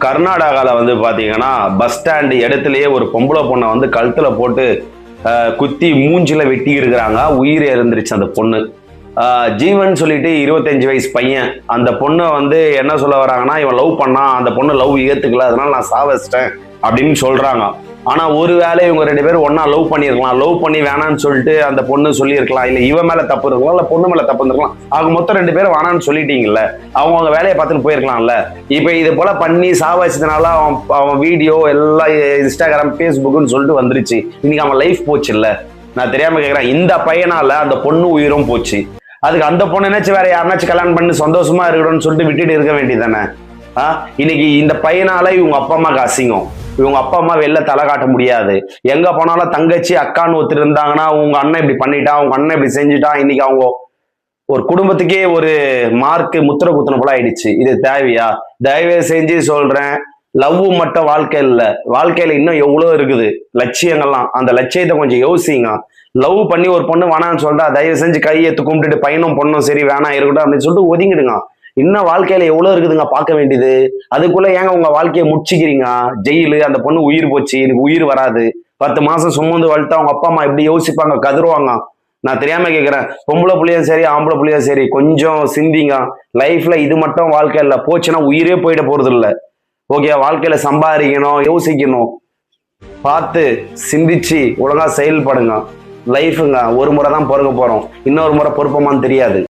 கர்நாடகாவில் வந்து பார்த்தீங்கன்னா பஸ் ஸ்டாண்டு இடத்துலயே ஒரு பொம்பளை பொண்ணை வந்து கழுத்துல போட்டு குத்தி மூஞ்சில வெட்டி இருக்கிறாங்க. உயிர் இறந்துருச்சு அந்த பொண்ணு. ஜீவன் சொல்லிட்டு 25 வயசு பையன். அந்த பொண்ணை வந்து என்ன சொல்ல வராங்கன்னா, இவன் லவ் பண்ணான், அந்த பொண்ணு லவ் ஏத்துக்கல, அதனால நான் சாவச்சிட்டேன் அப்படின்னு சொல்றாங்க. ஆனா ஒரு வேளை இவங்க 2 பேரும் ஒன்னா லவ் பண்ணிருக்கலாம். லவ் பண்ணி வேணான்னு சொல்லிட்டு அந்த பொண்ணு சொல்லியிருக்கலாம், இல்ல இவன் மேல தப்பு இருக்கலாம், இல்ல பொண்ணு மேல தப்பு இருக்கலாம். அவங்க மொத்தம் 2 பேரும் வேணான்னு சொல்லிட்டீங்கல்ல, அவங்க வேலையை பார்த்துட்டு போயிருக்கலாம்ல. இப்ப இது போல பண்ணி சாவச்சதுனால அவன் வீடியோ எல்லாம் இன்ஸ்டாகிராம் பேஸ்புக்னு சொல்லிட்டு வந்துருச்சு. இன்னைக்கு அவன் லைஃப் போச்சு இல்ல. நான் தெரியாம கேட்கிறேன், இந்த பையனால அந்த பொண்ணு உயிரும் போச்சு. அதுக்கு அந்த பொண்ணு நினைச்சு வேற யாருனாச்சும் கல்யாணம் பண்ணி சந்தோஷமா இருக்கணும்னு சொல்லிட்டு விட்டுட்டு இருக்க வேண்டியதானே. இன்னைக்கு இந்த பையனால இவங்க அப்பா அம்மாக்கு அசிங்கம். இவங்க அப்பா அம்மா வெளில தலை காட்ட முடியாது. எங்க போனாலும் தங்கச்சி அக்கான்னு ஒருத்தர் இருந்தாங்கன்னா, உங்க அண்ணன் இப்படி பண்ணிட்டான், உங்க அண்ணன் இப்படி செஞ்சுட்டான், இன்னைக்கு அவங்க ஒரு குடும்பத்துக்கே ஒரு மார்க் முத்திர குத்துன போல ஆயிடுச்சு. இது தேவையா? தயவு செஞ்சு சொல்றேன், லவ் மட்டும் வாழ்க்கை இல்ல, வாழ்க்கையில இன்னும் எவ்வளவு இருக்குது லட்சியங்கள்லாம். அந்த லட்சியத்தை கொஞ்சம் யோசிங்க. லவ் பண்ணி ஒரு பொண்ணு வேணான்னு சொல்றா, தயவு செஞ்சு கையெத்து கும்பிட்டுட்டு பையனும் பொண்ணும் சரி வேணாம் இருக்கட்டும் அப்படின்னு சொல்லிட்டு ஒதுங்கிடுங்க. இன்னும் வாழ்க்கையில எவ்வளவு இருக்குதுங்க பார்க்க வேண்டியது. அதுக்குள்ள ஏங்க உங்க வாழ்க்கையை முடிச்சுக்கிறீங்க? ஜெயிலு, அந்த பொண்ணு உயிர் போச்சு, எனக்கு உயிர் வராது, 10 மாசம் சுமந்து வளர்த்தா அவங்க அப்பா அம்மா எப்படி யோசிப்பாங்க, கதருவாங்க. நான் தெரியாம கேட்கிறேன், பொம்பளை புள்ளியும் சரி ஆம்பளை புள்ளியும் சரி, கொஞ்சம் சிந்திங்க. லைஃப்ல இது மட்டும் வாழ்க்கை இல்ல, போச்சுன்னா உயிரே போயிட போறது இல்ல. ஓகே, வாழ்க்கையில சம்பாதிக்கணும், யோசிக்கணும், பார்த்து சிந்திச்சு ஒழுங்கா செயல்படுங்க. லைஃபுங்க ஒரு முறை தான் பொறுக்க போறோம், இன்னொரு முறை பொறுப்போமான்னு தெரியாது.